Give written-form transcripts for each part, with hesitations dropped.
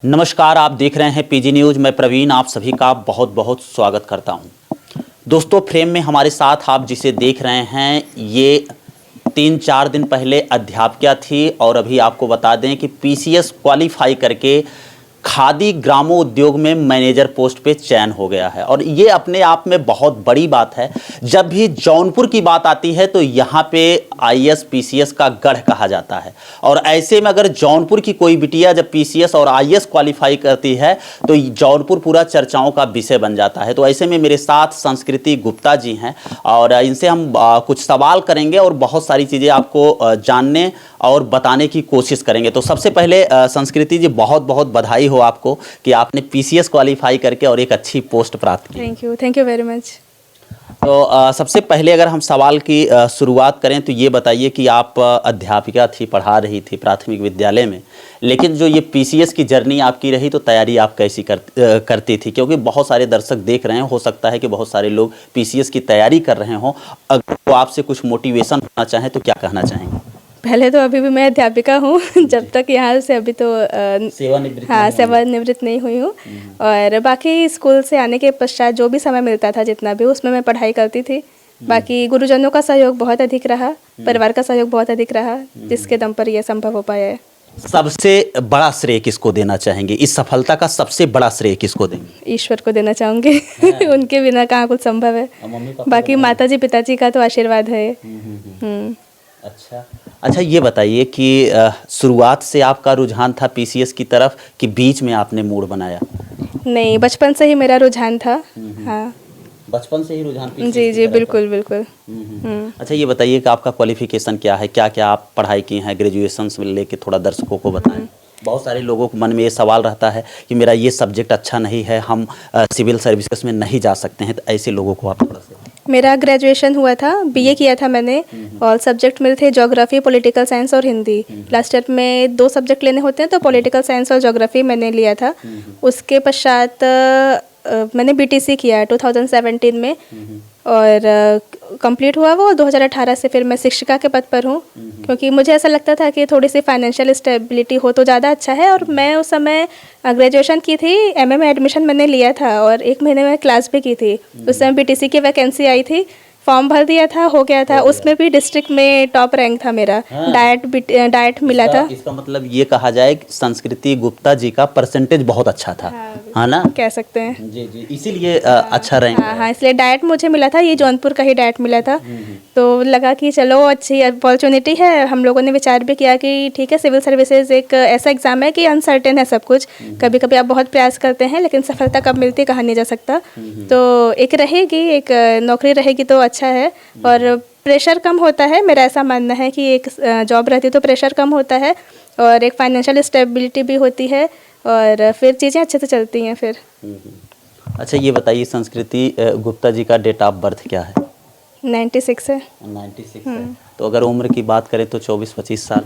नमस्कार, आप देख रहे हैं पीजी न्यूज़। मैं प्रवीण आप सभी का बहुत बहुत स्वागत करता हूं। दोस्तों, फ्रेम में हमारे साथ आप जिसे देख रहे हैं ये 3-4 दिन पहले अध्यापिका थी और अभी आपको बता दें कि पीसीएस क्वालिफाई करके खादी ग्रामोद्योग में मैनेजर पोस्ट पे चयन हो गया है। और ये अपने आप में बहुत बड़ी बात है। जब भी जौनपुर की बात आती है तो यहाँ पे आईएएस पीसीएस का गढ़ कहा जाता है। और ऐसे में अगर जौनपुर की कोई बिटिया जब पीसीएस और आईएएस क्वालिफाई करती है तो जौनपुर पूरा चर्चाओं का विषय बन जाता है। तो ऐसे में मेरे साथ संस्कृति गुप्ता जी हैं और इनसे हम कुछ सवाल करेंगे और बहुत सारी चीज़ें आपको जानने और बताने की कोशिश करेंगे। तो सबसे पहले संस्कृति जी, बहुत बहुत बधाई हो आपको कि आपने पीसीएस क्वालिफाई करके और एक अच्छी पोस्ट प्राप्त की। Thank you very much. तो सबसे पहले अगर हम सवाल की शुरुआत करें तो ये बताइए कि आप अध्यापिका थी, पढ़ा रही थी प्राथमिक विद्यालय में, लेकिन जो ये पीसीएस की जर्नी आपकी रही तो तैयारी आप कैसी करती थी? क्योंकि बहुत सारे दर्शक देख रहे हैं, हो सकता है कि बहुत सारे लोग पीसीएस की तैयारी कर रहे हों। अगर वो आपसे कुछ मोटिवेशन होना चाहें तो क्या कहना चाहेंगे? पहले तो अभी भी मैं अध्यापिका हूँ जब तक यहाँ से अभी तो सेवानिवृत्त नहीं हुई हूँ। और बाकी स्कूल से आने के पश्चात जो भी समय मिलता था जितना भी, उसमें मैं पढ़ाई करती थी। बाकी गुरुजनों का सहयोग बहुत अधिक रहा, परिवार का सहयोग बहुत अधिक रहा, जिसके दम पर यह संभव हो पाया है। सबसे बड़ा श्रेय किसको देना चाहेंगे? इस सफलता का सबसे बड़ा श्रेय किसको देंगे? ईश्वर को देना चाहूँगी उनके बिना कहाँ कुछ संभव है। बाकी माताजी पिताजी का तो आशीर्वाद है। अच्छा, ये बताइए कि शुरुआत से आपका रुझान था पीसीएस की तरफ कि बीच में आपने मूड बनाया? नहीं, बचपन से ही मेरा रुझान था। हाँ, बचपन से ही रुझान पीसीएस जी जी, बिल्कुल बिल्कुल। अच्छा, ये बताइए कि आपका क्वालिफिकेशन क्या है, क्या क्या आप पढ़ाई की हैं, ग्रेजुएशन से लेके थोड़ा दर्शकों को बताएं। बहुत सारे लोगों के मन में ये सवाल रहता है कि मेरा ये सब्जेक्ट अच्छा नहीं है, हम सिविल सर्विसेज में नहीं जा सकते हैं, तो ऐसे लोगों को आप थोड़ा सा। मेरा ग्रेजुएशन हुआ था, बीए किया था मैंने, और सब्जेक्ट मेरे थे ज्योग्राफी, पॉलिटिकल साइंस और हिंदी। लास्ट ईयर में 2 सब्जेक्ट लेने होते हैं तो पॉलिटिकल साइंस और ज्योग्राफी मैंने लिया था। उसके पश्चात मैंने बीटीसी किया 2017 में और कंप्लीट हुआ वो। 2018 से फिर मैं शिक्षिका के पद पर हूँ, क्योंकि मुझे ऐसा लगता था कि थोड़ी सी फाइनेंशियल स्टेबिलिटी हो तो ज़्यादा अच्छा है। और मैं उस समय ग्रेजुएशन की थी, एमए में एडमिशन मैंने लिया था और 1 महीने में क्लास भी की थी। उस समय बीटीसी की वैकेंसी आई थी, फॉर्म भर दिया था, हो गया था। उसमें भी डिस्ट्रिक्ट में टॉप रैंक था मेरा। डायट मिला था। इसका मतलब ये कहा जाए कि संस्कृति गुप्ता जी का परसेंटेज बहुत अच्छा था, हाँ ना? कह सकते हैं। जी जी, इसीलिए अच्छा रैंक। हाँ, इसलिए डायट मुझे मिला था, ये जौनपुर का ही डायट मिला था। तो लगा कि चलो अच्छी अपॉर्चुनिटी है। हम लोगों ने विचार भी किया कि ठीक है, सिविल सर्विसेज एक ऐसा एग्ज़ाम है कि अनसर्टेन है सब कुछ। कभी कभी आप बहुत प्रयास करते हैं लेकिन सफलता कब मिलती है कहा नहीं जा सकता। तो एक रहेगी, एक नौकरी रहेगी तो अच्छा है और प्रेशर कम होता है। मेरा ऐसा मानना है कि एक जॉब रहती तो प्रेशर कम होता है और एक फाइनेंशियल स्टेबिलिटी भी होती है और फिर चीज़ें अच्छे से चलती हैं फिर। अच्छा, ये बताइए संस्कृति गुप्ता जी का डेट ऑफ बर्थ क्या है? 96 है। 96 है। तो अगर उम्र की बात करें तो 24-25 साल,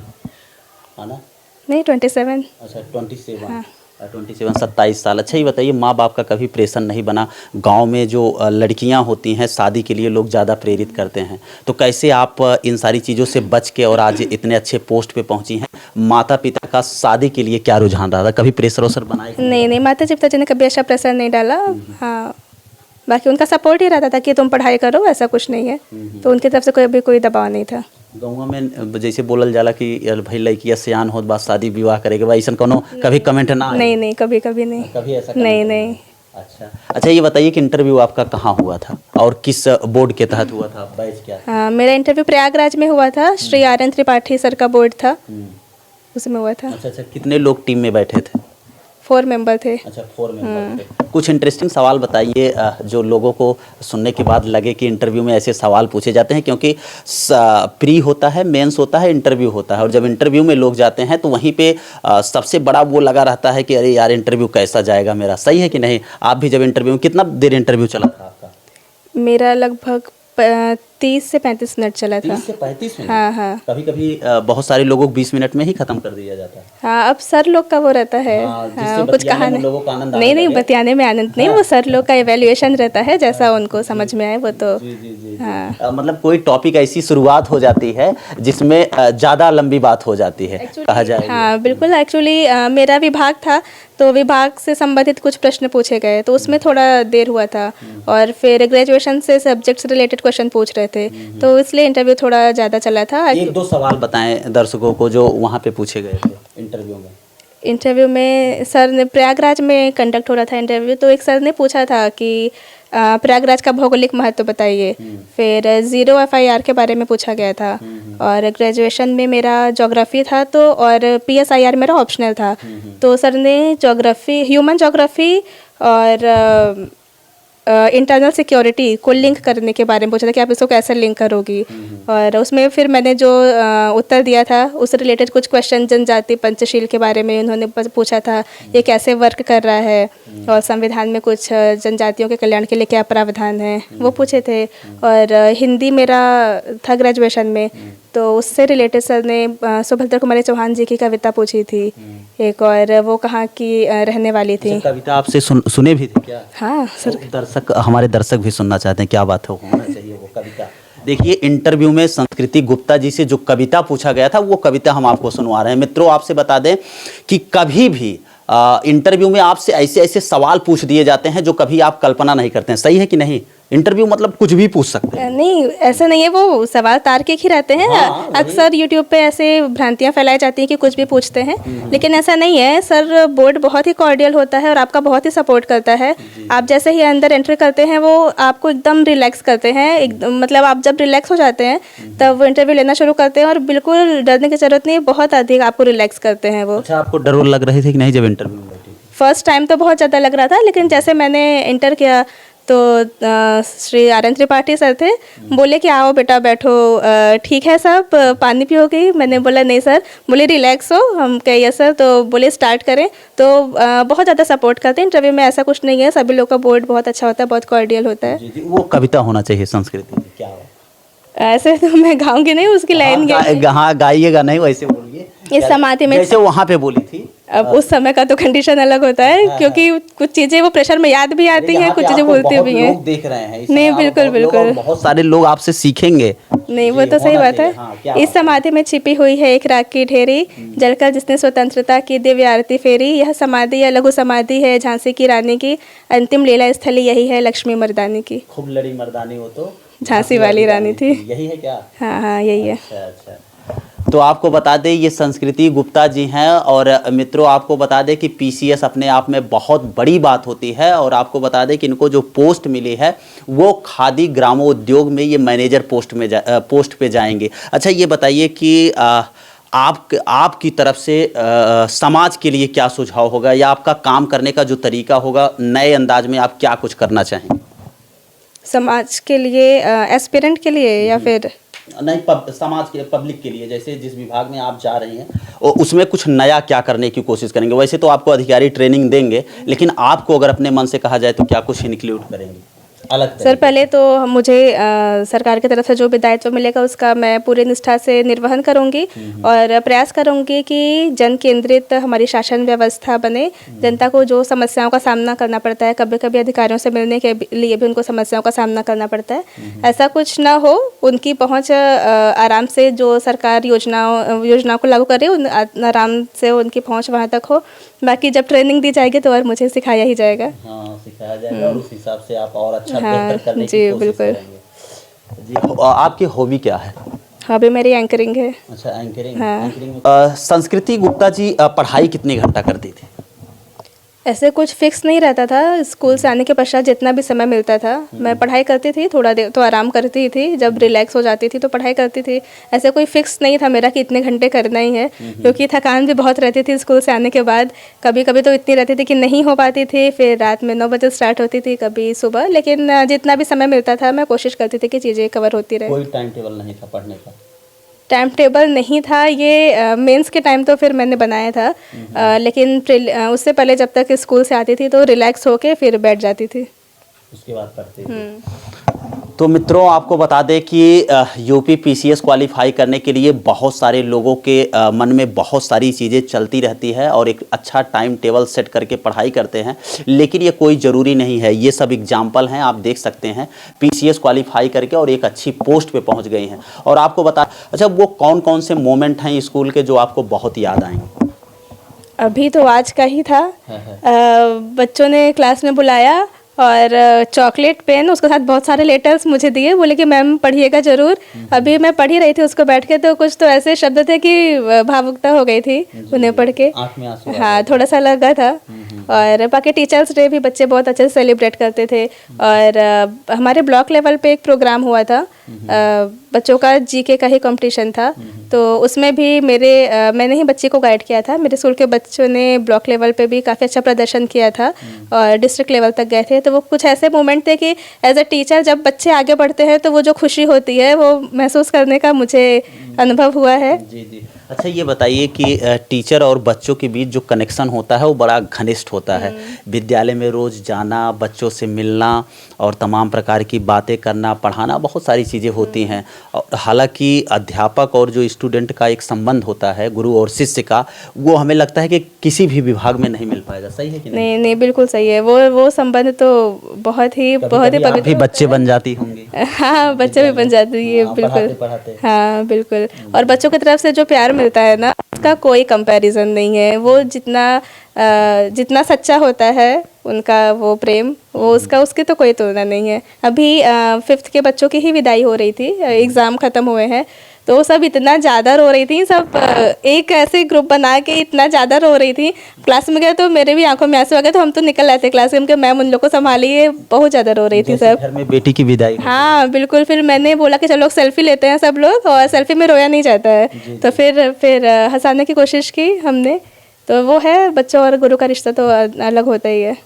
है ना? नहीं, 27। अच्छा, 27। हाँ। 27 साल। अच्छा, ये बताइए माँ बाप का कभी प्रेशर नहीं बना? गांव में जो लड़कियां होती हैं शादी के लिए लोग ज़्यादा प्रेरित करते हैं, तो कैसे आप इन सारी चीज़ों से बच के और आज इतने अच्छे पोस्ट पे पहुंची हैं? माता पिता का शादी के लिए क्या रुझान रहा था? कभी प्रेशर वसर बनाए? नहीं, माता पिता ने कभी ऐसा प्रेशर नहीं डाला। हाँ, बाकी उनका सपोर्ट ही रहता था कि तुम पढ़ाई करो, ऐसा कुछ नहीं है। तो उनकी तरफ से कोई दबाव नहीं था। गाँव में जैसे बोलल जाला कि भाई लड़किया सियान होत बाद शादी विवाह करेगा, भाई ऐसा कोनो कभी कमेंट ना? नहीं, कभी नहीं। कभी ऐसा नहीं। अच्छा, ये बताइए कि इंटरव्यू आपका कहाँ हुआ था और किस बोर्ड के तहत हुआ था, बैच क्या था? हाँ, मेरा इंटरव्यू प्रयागराज में हुआ था। Shri R N Tripathi sir का बोर्ड था, उसमें हुआ था। अच्छा, कितने लोग टीम में बैठे थे? 4 मेंबर थे। अच्छा, 4 मेंबर थे। कुछ इंटरेस्टिंग सवाल बताइए जो लोगों को सुनने के बाद लगे कि इंटरव्यू में ऐसे सवाल पूछे जाते हैं, क्योंकि प्री होता है, मेंस होता है, इंटरव्यू होता है। और जब इंटरव्यू में लोग जाते हैं तो वहीं पे सबसे बड़ा वो लगा रहता है कि अरे यार इंटरव्यू कैसा जाएगा मेरा, सही है कि नहीं? आप भी जब इंटरव्यू में, कितना देर इंटरव्यू चला था आपका? मेरा लगभग 30 से 35 मिनट चला था। 30 से 35 मिनट? हाँ हाँ कभी कभी बहुत सारे लोगों को 20 मिनट में ही खत्म कर दिया जाता है। हाँ, अब सर लोग का वो रहता है। हाँ, जिससे हाँ, कुछ बतियाने में कहा लोगों को आनंद आने नहीं नहीं, लगे। बतियाने में आनंद नहीं, वो सर लोग का इवैल्यूएशन रहता है, जैसा उनको समझ में आए वो तो। जी जी जी, हाँ। मतलब कोई टॉपिक ऐसी शुरुआत हो जाती है जिसमें ज़्यादा लंबी बात हो जाती है, कहा जाए। हाँ बिल्कुल, एक्चुअली मेरा विभाग था तो विभाग से संबंधित कुछ प्रश्न पूछे गए तो उसमें थोड़ा देर हुआ था, और फिर ग्रेजुएशन से सब्जेक्ट से रिलेटेड क्वेश्चन पूछ रहे थे तो इसलिए इंटरव्यू थोड़ा ज़्यादा चला था। एक दो सवाल बताएं दर्शकों को जो वहाँ पे पूछे गए थे इंटरव्यू में। इंटरव्यू में सर ने, प्रयागराज में कंडक्ट हो रहा था इंटरव्यू, तो एक सर ने पूछा था कि प्रयागराज का भौगोलिक महत्व बताइए। फिर ज़ीरो FIR के बारे में पूछा गया था, और ग्रेजुएशन में मेरा ज्योग्राफी था तो, और PSIR मेरा ऑप्शनल था, तो सर ने ज्योग्राफी, ह्यूमन ज्योग्राफी और इंटरनल सिक्योरिटी को लिंक करने के बारे में पूछा था कि आप इसको कैसे लिंक करोगी। और उसमें फिर मैंने जो उत्तर दिया था उससे रिलेटेड कुछ क्वेश्चन जनजाति पंचशील के बारे में उन्होंने पूछा था, ये कैसे वर्क कर रहा है, और संविधान में कुछ जनजातियों के कल्याण के लिए क्या प्रावधान है वो पूछे थे। और हिंदी मेरा था ग्रेजुएशन में, तो उससे रिलेटेड सर ने सुभद्रा कुमारी चौहान जी की कविता पूछी थी एक, और वो कहाँ की रहने वाली थी। कविता आपसे सुने भी थे क्या? हाँ सर। दर्शक, हमारे दर्शक भी सुनना चाहते हैं, क्या बात है, होना चाहिए वो कविता। देखिए, इंटरव्यू में संस्कृति गुप्ता जी से जो कविता पूछा गया था वो कविता हम आपको सुनवा रहे हैं। मित्रों, आपसे बता दें कि कभी भी इंटरव्यू में आपसे ऐसे ऐसे सवाल पूछ दिए जाते हैं जो कभी आप कल्पना नहीं करते हैं। सही है कि नहीं? इंटरव्यू मतलब कुछ भी पूछ सकते हैं। नहीं, ऐसा नहीं है, वो सवाल तार्किक ही रहते हैं। हाँ, अक्सर यूट्यूब पे ऐसे भ्रांतियां फैलाई जाती हैं कि कुछ भी पूछते हैं, लेकिन ऐसा नहीं है। सर बोर्ड बहुत ही कॉर्डियल होता है और आपका बहुत ही सपोर्ट करता है। आप जैसे ही अंदर एंट्री करते हैं वो आपको एकदम रिलैक्स करते हैं, एकदम, मतलब आप जब रिलैक्स हो जाते हैं तब वो इंटरव्यू लेना शुरू करते हैं, और बिल्कुल डरने की जरूरत नहीं, बहुत अधिक आपको रिलैक्स करते हैं वो। अच्छा, आपको डर लग रहे थे कि नहीं जब इंटरव्यू में बैठे? फर्स्ट टाइम तो बहुत ज़्यादा लग रहा था, लेकिन जैसे मैंने इंटर किया तो श्री RN त्रिपाठी सर थे, बोले कि आओ बेटा बैठो, ठीक है सब, पानी पियोगी? मैंने बोला नहीं सर। बोले रिलैक्स हो? हम कहे यस सर। तो बोले स्टार्ट करें। तो बहुत ज़्यादा सपोर्ट करते हैं इंटरव्यू में, ऐसा कुछ नहीं है, सभी लोग का बोर्ड बहुत अच्छा होता है, बहुत कॉर्डियल होता है। जी जी, वो कविता होना चाहिए संस्कृति में, क्या है? ऐसे तो मैं गाऊंगी नहीं, उसकी लाइन हाँ, गाइएगा नहीं, वैसे बोलिए इस समाधि में, जैसे वहाँ पे बोली थी। अब उस समय का तो कंडीशन अलग होता है, क्योंकि कुछ चीज़ें वो प्रेशर में याद भी आती हैं, कुछ चीज़ें भूलती भी हैं। लोग देख रहे हैं, नहीं, बिल्कुल बिल्कुल, बहुत सारे लोग आपसे सीखेंगे। नहीं, वो तो सही बात है। इस समाधि में छिपी हुई है एक राख की ढेरी, जलकर जिसने स्वतंत्रता की दिव्य आरती फेरी। यह समाधि या लघु समाधि है झांसी की रानी की, अंतिम लीला स्थली यही है लक्ष्मी मर्दानी की। खूब लड़ी मर्दानी हो तो झांसी वाली रानी थी। यही है क्या? हाँ हाँ, यही है। अच्छा अच्छा। तो आपको बता दें ये संस्कृति गुप्ता जी हैं, और मित्रों आपको बता दें कि PCS अपने आप में बहुत बड़ी बात होती है, और आपको बता दें कि इनको जो पोस्ट मिली है वो खादी ग्रामोद्योग में ये मैनेजर पोस्ट पे जाएंगे। अच्छा, ये बताइए कि आपकी तरफ से समाज के लिए क्या सुझाव होगा, या आपका काम करने का जो तरीका होगा, नए अंदाज में आप क्या कुछ करना चाहेंगे? समाज के लिए, एस्पिरेंट के लिए, या फिर नहीं, समाज के, पब्लिक के लिए, जैसे जिस विभाग में आप जा रही हैं और उसमें कुछ नया क्या करने की कोशिश करेंगे? वैसे तो आपको अधिकारी ट्रेनिंग देंगे, लेकिन आपको अगर अपने मन से कहा जाए तो क्या कुछ इंक्लूड करेंगे अलग? सर पहले तो मुझे सरकार की तरफ से जो भी दायित्व मिलेगा उसका मैं पूरी निष्ठा से निर्वहन करूंगी, और प्रयास करूंगी कि जन केंद्रित हमारी शासन व्यवस्था बने। जनता को जो समस्याओं का सामना करना पड़ता है, कभी कभी अधिकारियों से मिलने के लिए भी उनको समस्याओं का सामना करना पड़ता है, ऐसा कुछ ना हो। उनकी पहुंच आराम से, जो सरकार योजनाओं को लागू करे आराम से उनकी पहुंच वहां तक हो। बाकी जब ट्रेनिंग दी जाएगी तो और मुझे सिखाया ही जाएगा। हाँ, सिखाया जाएगा, और उस हिसाब से आप और अच्छा हाँ, बेहतर करने जी, की कोशिश बिल्कुल करेंगे। जी, आपकी हॉबी क्या है? हॉबी मेरी एंकरिंग है। अच्छा, एंकरिंग। हाँ। एंकरिंग संस्कृति गुप्ता जी पढ़ाई कितनी घंटा करती थी? ऐसे कुछ फिक्स नहीं रहता था। स्कूल से आने के पश्चात जितना भी समय मिलता था मैं पढ़ाई करती थी, थोड़ा देर तो आराम करती थी, जब रिलैक्स हो जाती थी तो पढ़ाई करती थी। ऐसे कोई फिक्स नहीं था मेरा कि इतने घंटे करना ही है, क्योंकि थकान भी बहुत रहती थी स्कूल से आने के बाद। कभी कभी तो इतनी रहती थी कि नहीं हो पाती थी, फिर रात में 9 बजे स्टार्ट होती थी, कभी सुबह, लेकिन जितना भी समय मिलता था मैं कोशिश करती थी कि चीज़ें कवर होती रहे। कोई टाइम टेबल नहीं था पढ़ने का? टाइम टेबल नहीं था, ये मेंस के टाइम तो फिर मैंने बनाया था, लेकिन उससे पहले जब तक स्कूल से आती थी तो रिलैक्स होके फिर बैठ जाती थी। उसके बाद पढ़ती थी। तो मित्रों आपको बता दें कि यूपी पीसीएस क्वालिफाई करने के लिए बहुत सारे लोगों के मन में बहुत सारी चीज़ें चलती रहती है और एक अच्छा टाइम टेबल सेट करके पढ़ाई करते हैं, लेकिन ये कोई ज़रूरी नहीं है। ये सब एग्जाम्पल हैं, आप देख सकते हैं पीसीएस क्वालिफाई करके और एक अच्छी पोस्ट पे पहुंच गई हैं। और आपको बता अच्छा वो कौन कौन से मोमेंट हैं स्कूल के जो आपको बहुत याद आएंगे? अभी तो आज का ही था। बच्चों ने क्लास में बुलाया और चॉकलेट पेन उसके साथ बहुत सारे लेटर्स मुझे दिए, बोले कि मैम पढ़िएगा ज़रूर। अभी मैं पढ़ ही रही थी उसको बैठ के, तो कुछ तो ऐसे शब्द थे कि भावुकता हो गई थी उन्हें पढ़ के। आँख में आंसू हाँ, थोड़ा सा लगा था। और बाकी टीचर्स डे भी बच्चे बहुत अच्छे से सेलिब्रेट करते थे। और हमारे ब्लॉक लेवल पे एक प्रोग्राम हुआ था, बच्चों का जीके का ही कंपटीशन था, तो उसमें भी मैंने ही बच्ची को गाइड किया था। मेरे स्कूल के बच्चों ने ब्लॉक लेवल पे भी काफ़ी अच्छा प्रदर्शन किया था और डिस्ट्रिक्ट लेवल तक गए थे। तो वो कुछ ऐसे मोमेंट थे कि एज अ टीचर जब बच्चे आगे बढ़ते हैं तो वो जो खुशी होती है वो महसूस करने का मुझे अनुभव हुआ है। जी जी। अच्छा ये बताइए कि टीचर और बच्चों के बीच जो कनेक्शन होता है वो बड़ा घनिष्ठ होता है। विद्यालय में रोज़ जाना, बच्चों से मिलना और तमाम प्रकार की बातें करना, पढ़ाना, बहुत सारी चीज़ें होती हैं। और हालांकि अध्यापक और जो स्टूडेंट का एक संबंध होता है, गुरु और शिष्य का, वो हमें लगता है कि किसी भी विभाग में नहीं मिल पाएगा। सही है कि नहीं? नहीं, बिल्कुल सही है। वो संबंध तो बहुत ही पवित्र भी बच्चे बन जाती होंगी। हाँ, बच्चे भी बन जाती है, बिल्कुल। पढ़ाते। हाँ, बिल्कुल। और बच्चों की तरफ से जो प्यार मिलता है ना, उसका कोई कंपैरिजन नहीं है। वो जितना सच्चा होता है उनका वो प्रेम, वो उसकी तो कोई तुलना नहीं है। अभी 5th के बच्चों की ही विदाई हो रही थी, एग्ज़ाम ख़त्म हुए हैं, तो सब इतना ज़्यादा रो रही थी। सब एक ऐसे ग्रुप बना के इतना ज़्यादा रो रही थी। क्लास में गए तो मेरे भी आंखों में आंसू आ गए, तो हम तो निकल आए थे क्लास में कि मैम उन लोग को संभालिए, बहुत ज़्यादा रो रही थी सब। घर में बेटी की विदाई। हाँ, बिल्कुल। फिर मैंने बोला कि चलो सेल्फी लेते हैं सब लोग, और सेल्फी में रोया नहीं जाता है, तो फिर हंसाने की कोशिश की हमने। तो वो है, बच्चों और गुरु का रिश्ता तो अलग होता ही है।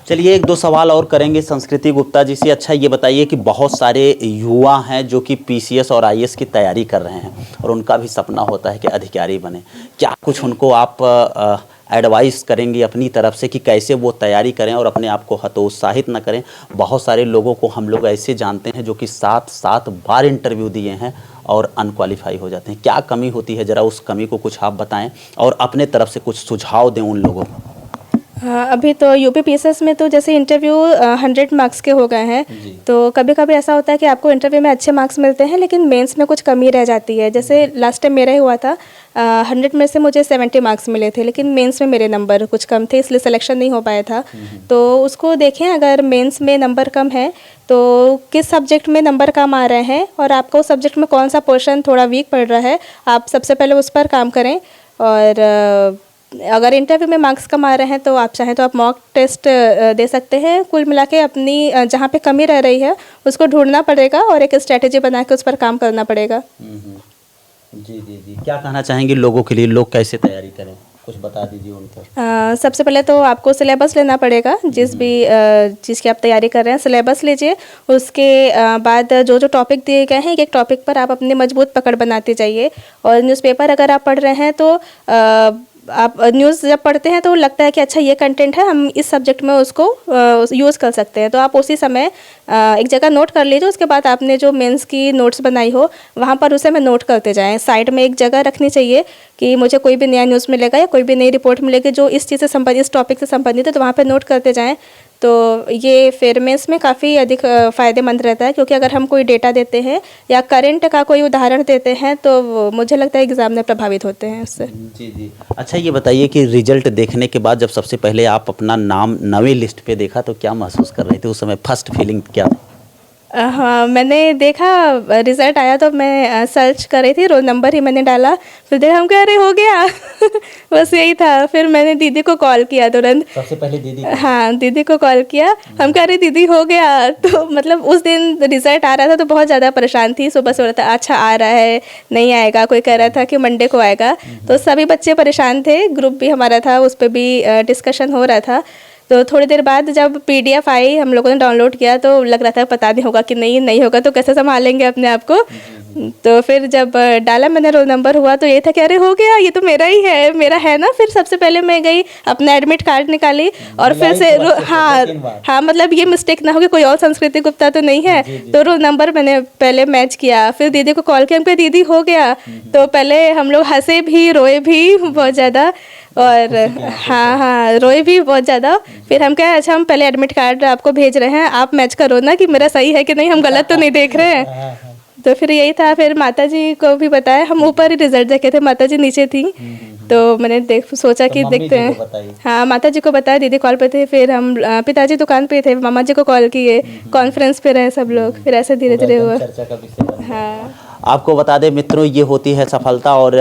चलिए एक दो सवाल और करेंगे संस्कृति गुप्ता जी से। अच्छा ये बताइए कि बहुत सारे युवा हैं जो कि पीसीएस और आईएएस की तैयारी कर रहे हैं और उनका भी सपना होता है कि अधिकारी बने। क्या कुछ उनको आप एडवाइस करेंगे अपनी तरफ से कि कैसे वो तैयारी करें और अपने आप को हतोत्साहित न करें? बहुत सारे लोगों को हम लोग ऐसे जानते हैं जो कि 7 बार इंटरव्यू दिए हैं और अनक्वालिफाई हो जाते हैं। क्या कमी होती है, ज़रा उस कमी को कुछ आप बताएं और अपने तरफ से कुछ सुझाव दें उन लोगों को। हाँ, अभी तो यूपी पीसीएस में तो जैसे इंटरव्यू 100 मार्क्स के हो गए हैं, तो कभी कभी ऐसा होता है कि आपको इंटरव्यू में अच्छे मार्क्स मिलते हैं लेकिन मेंस में कुछ कमी रह जाती है। जैसे लास्ट टाइम मेरा ही हुआ था, 100 में से मुझे 70 मार्क्स मिले थे, लेकिन मेंस में मेरे नंबर कुछ कम थे, इसलिए सिलेक्शन नहीं हो पाया था। तो उसको देखें, अगर मेंस में नंबर कम है तो किस सब्जेक्ट में नंबर कम आ रहे हैं और आपको उस सब्जेक्ट में कौन सा पोर्शन थोड़ा वीक पड़ रहा है, आप सबसे पहले उस पर काम करें। और अगर इंटरव्यू में मार्क्स कम आ रहे हैं तो आप चाहें तो आप मॉक टेस्ट दे सकते हैं। कुल मिला के अपनी जहाँ पे कमी रह रही है उसको ढूंढना पड़ेगा और एक स्ट्रैटेजी बना के उस पर काम करना पड़ेगा। जी जी जी। क्या कहना चाहेंगे लोगों के लिए, लोग कैसे तैयारी करें, कुछ बता दीजिए उनको। सबसे पहले तो आपको सिलेबस लेना पड़ेगा, जिस भी चीज़ की आप तैयारी कर रहे हैं सिलेबस लीजिए। उसके बाद जो जो टॉपिक दिए गए हैं, एक टॉपिक पर आप अपनी मजबूत पकड़ बनाते जाइए। और न्यूज़पेपर अगर आप पढ़ रहे हैं तो आप न्यूज़ जब पढ़ते हैं तो लगता है कि अच्छा ये कंटेंट है, हम इस सब्जेक्ट में उसको यूज़ कर सकते हैं, तो आप उसी समय एक जगह नोट कर लीजिए। उसके बाद आपने जो मेंस की नोट्स बनाई हो वहाँ पर उसे में नोट करते जाएं। साइड में एक जगह रखनी चाहिए कि मुझे कोई भी नया न्यूज़ मिलेगा या कोई भी नई रिपोर्ट मिलेगी जो इस चीज़ से संबंधित, इस टॉपिक से संबंधित है, तो वहाँ पर नोट करते जाएँ। तो ये फिर मेंस में काफ़ी अधिक फ़ायदेमंद रहता है, क्योंकि अगर हम कोई डेटा देते हैं या करंट का कोई उदाहरण देते हैं तो मुझे लगता है एग्ज़ाम में प्रभावित होते हैं उससे। जी जी। अच्छा ये बताइए कि रिजल्ट देखने के बाद जब सबसे पहले आप अपना नाम 9वीं लिस्ट पे देखा तो क्या महसूस कर रहे थे उस समय, फर्स्ट फीलिंग क्या था? हाँ, मैंने देखा रिज़ल्ट आया तो मैं सर्च कर रही थी, रोल नंबर ही मैंने डाला, फिर देखा, हम कह रहे हो गया बस यही था। फिर मैंने दीदी को कॉल किया तुरंत, सबसे पहले दीदी। हाँ, दीदी को कॉल किया, हम कह रहे दीदी हो गया। तो मतलब उस दिन रिज़ल्ट आ रहा था तो बहुत ज़्यादा परेशान थी। सुबह से हो रहा था अच्छा आ रहा है नहीं आएगा, कोई कह रहा था कि मंडे को आएगा, तो सभी बच्चे परेशान थे। ग्रुप भी हमारा था, उस पर भी डिस्कशन हो रहा था। तो थोड़ी देर बाद जब PDF आई, हम लोगों ने डाउनलोड किया, तो लग रहा था पता नहीं होगा कि नहीं होगा तो कैसे संभालेंगे अपने आप को। तो फिर जब डाला मैंने, रोल नंबर हुआ, तो ये था कि अरे हो गया, ये तो मेरा ही है, मेरा है ना। फिर सबसे पहले मैं गई, अपना एडमिट कार्ड निकाली और फिर से हाँ मतलब ये मिस्टेक ना हो कि कोई और संस्कृति गुप्ता तो नहीं है। तो रोल नंबर मैंने पहले मैच किया, फिर दीदी को कॉल किया, पे दीदी हो गया। तो पहले हम लोग हंसे भी, रोए भी बहुत ज़्यादा, और हाँ रोए भी बहुत ज़्यादा। फिर हम कहे अच्छा हम पहले एडमिट कार्ड आपको भेज रहे हैं, आप मैच करो ना कि मेरा सही है कि नहीं, हम गलत तो नहीं देख रहे हैं। तो फिर यही था। फिर माता जी को भी बताया, हम ऊपर ही रिजल्ट देखे थे, माता जी नीचे थी। तो मैंने सोचा कि देखते हैं। हाँ माता जी को बताया, दीदी कॉल पे थे, फिर हम पिताजी दुकान पे थे, मामा जी को कॉल किए, कॉन्फ्रेंस पे रहे सब लोग, फिर ऐसे धीरे धीरे हुआ। हाँ आपको बता दें मित्रों, ये होती है सफलता। और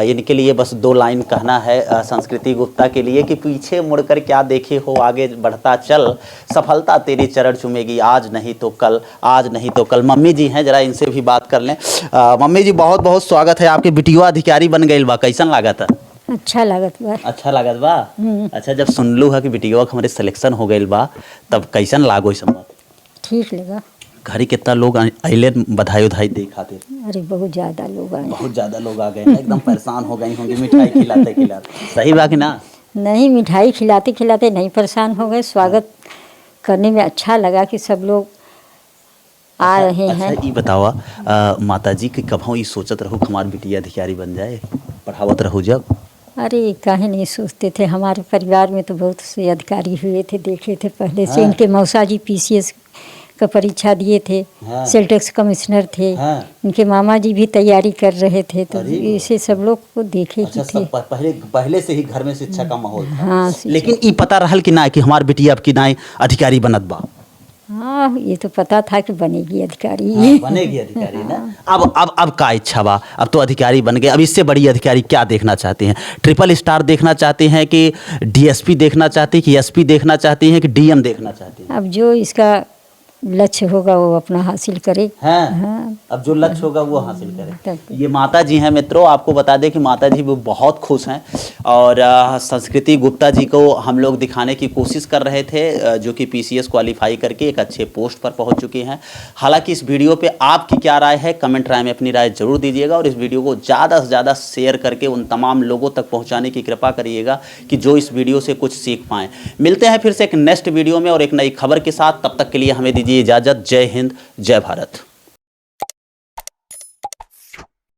इनके लिए बस 2 लाइन कहना है संस्कृति गुप्ता के लिए कि पीछे मुड़कर क्या देखे हो, आगे बढ़ता चल, सफलता तेरे चरण चूमेगी, आज नहीं तो कल, आज नहीं तो कल। मम्मी जी हैं, जरा इनसे भी बात कर लें। मम्मी जी बहुत बहुत स्वागत है, आपके बिटिया अधिकारी बन गई बा, कैसन लागत है? अच्छा लागत बा। अच्छा लागत बा। अच्छा, जब सुनलू है कि बिटिया हमारे सिलेक्शन हो गई बा, तब कैसन लागो? इस बात ठीक लगा। घरी कितना लोग अइले बधाई उधाई दे खातिर? अरे बहुत ज़्यादा लोग आए। बहुत ज़्यादा लोग आ गए हैं, एकदम परेशान हो गई होंगी मिठाई खिलाते खिलाते। सही बात है ना? नहीं, मिठाई खिलाते खिलाते नहीं परेशान हो गए, स्वागत करने में अच्छा लगा कि सब लोग आ रहे हैं। अच्छा ये बतावा, माता जी के कभों ये सोचत रहो हमार बिटिया अधिकारी बन जाए, पढ़ावत रहो जब? अरे काहे नहीं सोचते थे, हमारे परिवार में तो बहुत से अधिकारी हुए थे, देखे थे पहले से। इनके मौसा जी PCS का परीक्षा दिए थे, सेल टैक्स कमिश्नर थे। इनके मामा जी भी तैयारी कर रहे थे, तो इसे सब लोग को देखे अच्छा, थे। पहले से ही घर में शिक्षा का माहौल था। हाँ, लेकिन ये पता रहल कि ना कि हमार बिटिया अब की ना अधिकारी बनत बा? हाँ ये तो पता था कि बनेगी अधिकारी। बनेगी अधिकारी ना। अब का इच्छा बा? अब तो अधिकारी बन गए, अब इससे बड़ी अधिकारी क्या देखना चाहते हैं? ट्रिपल स्टार देखना चाहते हैं कि DSP देखना चाहते हैं कि SP देखना चाहते हैं कि DM देखना चाहते हैं? अब जो इसका लक्ष्य होगा वो अपना हासिल करे। हाँ। अब जो लक्ष्य होगा वो हासिल करे। ये माता जी हैं मित्रों, आपको बता दें कि माता जी वो बहुत खुश हैं। और संस्कृति गुप्ता जी को हम लोग दिखाने की कोशिश कर रहे थे, जो कि PCS क्वालिफाई करके एक अच्छे पोस्ट पर पहुंच चुकी हैं। हालांकि इस वीडियो पे आपकी क्या राय है, कमेंट राय में अपनी राय जरूर दीजिएगा। और इस वीडियो को ज़्यादा से ज़्यादा शेयर करके उन तमाम लोगों तक पहुँचाने की कृपा करिएगा कि जो इस वीडियो से कुछ सीख पाएँ। मिलते हैं फिर से एक नेक्स्ट वीडियो में और एक नई खबर के साथ। तब तक के लिए हमें दीजिए इजाज़त। जय हिंद, जय भारत।